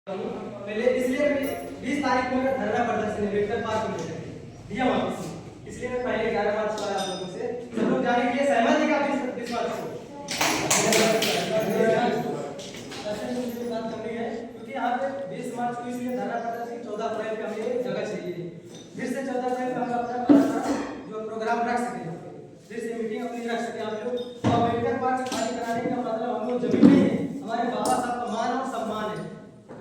पहले इसलिए 20 तारीख को मेरा धरना प्रदर्शन अम्बेडकर पार्क में दिया वापस, इसलिए मैं पहले 11 मार्च को आया आप लोगों से सब लोग जाने के लिए सहमत है का 20 मार्च को बात करनी है, क्योंकि यहाँ पे 20 मार्च को इसलिए धरना प्रदर्शन 14 अप्रैल को हमें जगह चाहिए, फिर से 14 अप्रैल को हम अपना जो प्रोग्राम रख सके, फिर से मीटिंग अपनी रख सके आप लोग। तो अम्बेडकर पार्क खाली कराने का मतलब हम लोग जमीन नहीं है, हमारे बाबा साहब का मान और सम्मान है,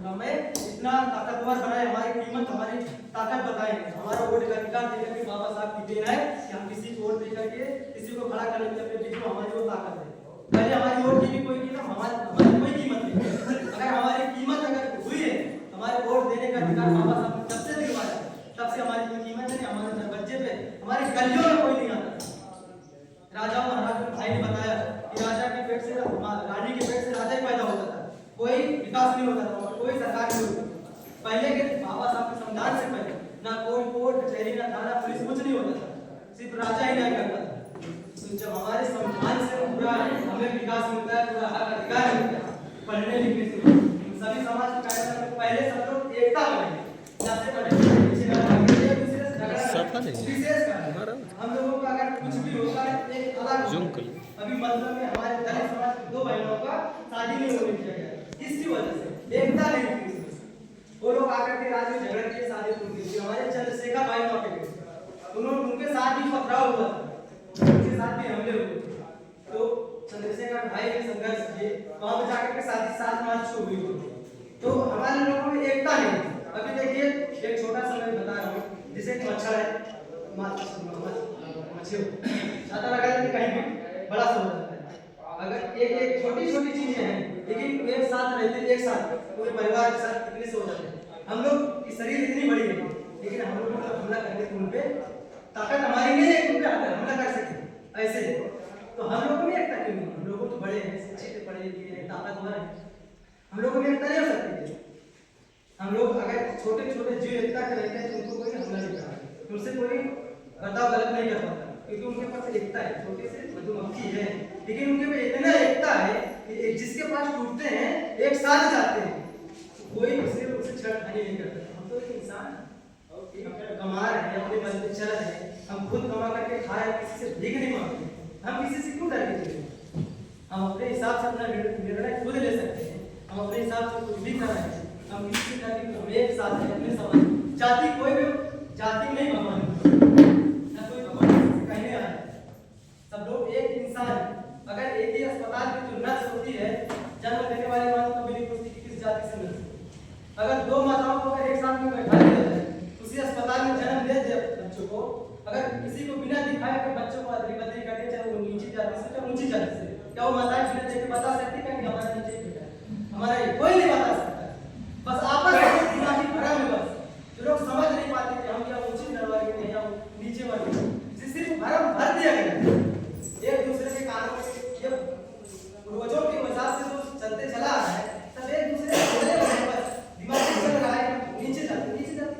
हमें इतना ताकतवर बनाए, हमारी कीमत हमारी ताकत बताए, हमारा वोट का अधिकार देकर के बाबा साहब की देन है कि हम किसी को वोट देकर के किसी को खड़ा करने के लिए जीतो, हमारी वो ताकत है। पहले हमारी वोट की भी कोई कीमत हमारी कोई कीमत नहीं, अगर हमारी कीमत अगर हुई है हमारे वोट देने का अधिकार बाबा साहब ने तब से दिलवाया, तब से हमारी कोई कीमत नहीं, हमारे दरवाजे पे हमारी गलियों में कोई नहीं आता। राजा महाराज भाई ने बताया कि राजा के पेट से रानी के पेट से राजा ही पैदा होता था, कोई विकास नहीं होता था, कोई सरकार नहीं होती। पहले के बाबा साहब के संविधान से पहले ना कोई कोर्ट कचहरी ना थाना पुलिस कुछ नहीं होता था, सिर्फ राजा ही न्याय करता था। तो जब हमारे संविधान से पूरा हमें विकास मिलता है, पूरा हक अधिकार मिलता है पढ़ने लिखने से, सभी समाज के कार्यक्रम पहले सब लोग एकता बने, जैसे पढ़े हम लोगों का अगर कुछ भी होता है एक अलग अभी मतलब में हमारे दलित समाज के 2 बहनों का शादी नहीं होने दिया गया, इसकी वजह से एकता नहीं थी, वो लोग आकर के राज्य में झगड़ के शादी टूट गई। हमारे चंद्रशेखर भाई वहां पे गए, उन्होंने उनके साथ भी पथराव हुआ था, उनके साथ भी हमले हुए थे, तो चंद्रशेखर भाई ने संघर्ष किए, वहां पे जाकर के शादी 7 मार्च को हुई थी। तो हमारे लोगों में एकता नहीं। अभी देखिए एक छोटा सा मैं बता रहा हूँ, जैसे मच्छर है ज्यादा लगा देते कहीं भी बड़ा सा हो जाता है, अगर एक छोटी छोटी चीजें हैं लेकिन एक साथ रहते एक साथ पूरे परिवार के साथ कितने से हो जाते हैं। हम लोग की शरीर इतनी बड़ी है लेकिन हम लोग हमला करने की उन पे ताकत हमारी नहीं है, उन पे हमला कर सके ऐसे, तो हम लोगों में एकता क्यों नहीं? हम लोग तो बड़े हैं, शिक्षित पढ़े लिखे हैं, ताकतवर हैं, हम लोगों में एकता नहीं हो सकती। हम लोग अगर छोटे छोटे जीव एकता के रहते हैं तो उनको कोई हमला नहीं करता, उनसे कोई बर्ताव गलत नहीं कर पाता, क्योंकि उनके पास एकता है, छोटे से मधुमक्खी है लेकिन उनके में इतना एकता है कि जिसके पास टूटते हैं एक साथ जाते हैं, कोई उसे छेड़खानी नहीं करता। हम तो एक इंसान कमा रहे हैं, अपने बल पे चल रहे हैं, हम खुद कमा करके खा रहे हैं, किसी से भीख नहीं मांगते, हम किसी से क्यों डर के चलें? हम अपने हिसाब से अपना निर्णय खुद ले सकते हैं, हम अपने हिसाब से कुछ भी कर रहे हैं, हम किसी से डर के हम एक साथ हैं, अपने समाज जाति कोई भी जाति नहीं भगवान ना कोई भगवान कहने आए, सब लोग एक इंसान। अगर एक ही अस्पताल में जो नर्स होती है जन्म देने वाली माँ को मिली पूछती कि किस जाति से मिली, अगर 2 माताओं को अगर एक साथ में बैठा दिया जाए उसी अस्पताल में जन्म दे दे बच्चों को, अगर किसी को बिना दिखाए के बच्चों को अदली बदली कर दिया, चाहे वो नीची जाति से चाहे ऊंची जाति से, क्या वो माताएं बिना देखे बता सकती है कि हमारा नीचे बेटा है, हमारा ये कोई नहीं बता सकता। बस आपस में दिमागी भ्रम है, बस जो लोग समझ नहीं पाते कि हम क्या ऊंची दरवाजे के या नीचे वाले, सिर्फ भ्रम भर दिया गया एक दूसरे के कानों में, ये पूर्वजों की वजह से जो चलते चला आ रहा है, सब एक दूसरे दिमाग में चल रहा है। नीचे जाति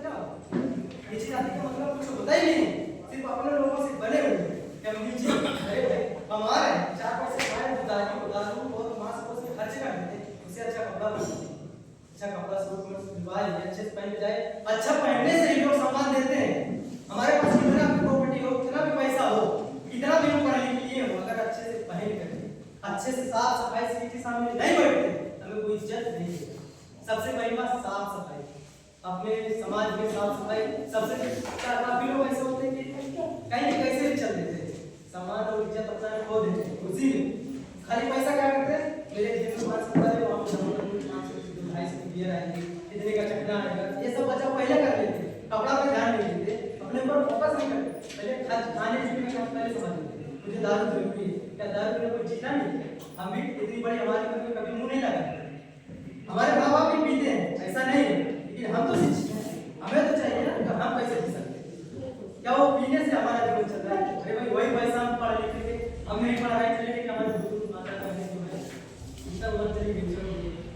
क्या नीचे जाति का मतलब कुछ होता ही नहीं, सिर्फ अपने लोगों से बने हुए कि हम नीचे अरे भाई कमा रहे हैं, 4 पैसे खाए दारू और मांस को उसके खर्च कर देते, उससे अच्छा कपड़ा सूट में दिलवा ले, अच्छे से पहन के जाए, अच्छा पहनने से ही लोग सम्मान देते हैं। हमारे पास कितना भी प्रॉपर्टी हो, कितना भी पैसा हो, कितना भी हम पढ़ने के लिए हो, अगर अच्छे से पहन करके अच्छे से साफ सफाई से किसी सामने नहीं बैठते हमें कोई इज्जत नहीं है। सबसे पहली बात साफ सफाई, अपने समाज में साफ सफाई सबसे, काफी लोग ऐसे होते हैं कि कहीं कैसे भी चल देते हैं, सम्मान और इज्जत अपना खो देते हैं उसी में, खाली पैसा क्या करते हैं, मेरे हिंदू समाज के बारे में इतने का चकना आएगा, ये सब बच्चा पहले कर लेते, कपड़ा पे ध्यान नहीं देते, अपने ऊपर फोकस नहीं करते, पहले खाने पीने का पहले समझ लेते, मुझे दारू जरूरी है, क्या दारू पीना कोई जीना नहीं है, हम भी इतनी बड़ी हमारी उम्र में कभी मुंह नहीं लगाते, हमारे माँ बाप भी पीते हैं ऐसा नहीं है, लेकिन हम तो शिक्षित हैं, हमें तो चाहिए ना कि हम कैसे पी सकते हैं, क्या वो पीने से हमारा जीवन चल रहा है? अरे भाई वही पैसा हम पढ़ लिख के हम नहीं पढ़ा रहे चले कि हमारे बुजुर्ग माता पिता जो है इतना उम्र चली गई,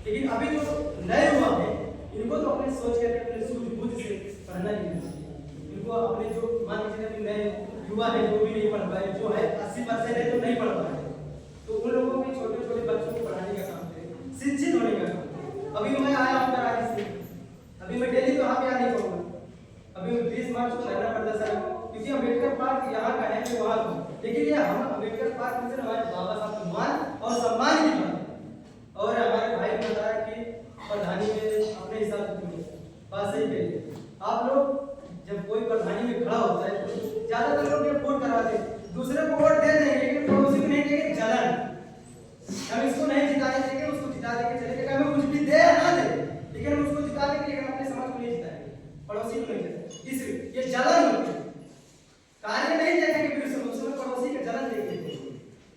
लेकिन अभी जो नए युवा है इनको तो अपने सोच करके अपने सूझबूझ से पढ़ना ही चाहिए। इनको अपने जो मान लीजिए अभी नए युवा है जो भी नहीं पढ़ पाए, जो है 80% है जो नहीं पढ़ पाए, तो उन लोगों के छोटे छोटे बच्चों को पढ़ाने का काम करें, शिक्षित होने का काम करें। अभी मैं आया हूँ राज्य से, पार्क यहाँ का है मैं वहाँ का, लेकिन ये हम अम्बेडकर पार्क में हमारे बाबा साहब का मान और सम्मान की बात है। और हमारे भाई ने बताया कि प्रधानी में अपने हिसाब से चुनिए, बात सही कहिए। आप लोग जब कोई प्रधानी में खड़ा होता है तो ज्यादातर लोग ये वोट करवाते हैं, दूसरे को वोट दे देंगे लेकिन पड़ोसी को नहीं देंगे, जलन। हम इसको नहीं जिताने देंगे, उसको जिता देंगे चलेगा, हमें कुछ भी दे या ना दे, लेकिन हम उसको जिता देंगे, लेकिन अपने समाज को नहीं जिताएंगे, पड़ोसी को नहीं जिताएंगे। इसलिए ये जलन होती है, कार्य नहीं देखेंगे, फिर उसमें पड़ोसी का जलन देखेंगे।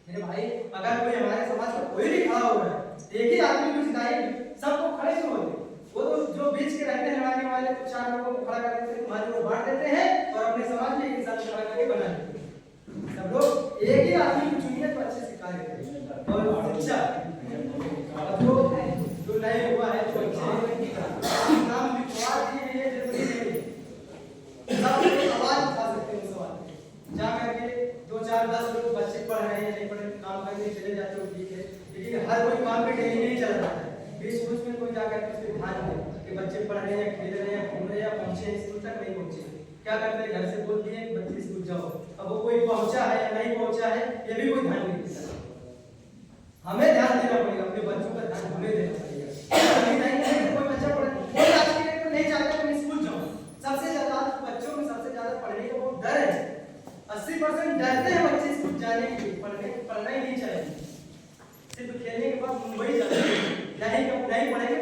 मेरे भाई, अगर कोई हमारे समाज का कोई भी खड़ा हो रहा है, एक ही आदमी को जिताएंगे, सबको खड़े क्यों होते? वो तो जो बीच के रहते हैं आगे वाले तो 4 लोगों को खड़ा कर देते हैं, तुम्हारे को बांट देते हैं और अपने समाज में एक इंसान खड़ा करके बना देते हैं। सब लोग एक ही आदमी को चुनिए तो अच्छे से कार्य करें। और शिक्षा जो नए हुआ है जो अच्छे नाम लिखवा दिए, ये जरूरी नहीं है, सब आवाज उठा सकते हैं उस सवाल जा करके। 2 4 10 लोग बच्चे पढ़ रहे हैं, नहीं पढ़ रहे, काम करने चले जाते हो, ठीक है, लेकिन हर कोई काम पे डेली नहीं चला जाता है। बीच में कोई जाकर के उसके ध्यान दे कि बच्चे पढ़ रहे हैं, खेल रहे हैं, घूम रहे हैं, पहुंचे स्कूल तक नहीं पहुंचे, क्या करते हैं, घर से बोल दिए बच्चे स्कूल जाओ, अब वो कोई पहुंचा है या नहीं पहुंचा है ये भी कोई ध्यान नहीं देता। हमें ध्यान देना पड़ेगा, अपने बच्चों का ध्यान हमें देना पड़ेगा। अभी नहीं है कि कोई बच्चा पढ़े, कोई आज के डेट में नहीं चाहता कि मैं स्कूल जाऊं। सबसे ज्यादा बच्चों में सबसे ज्यादा पढ़ने का वो डर है, 80% डरते हैं बच्चे स्कूल जाने के लिए, पढ़ना ही नहीं चाहिए, सिर्फ खेलने के बाद मुंबई जाते हैं, नहीं पढ़ेंगे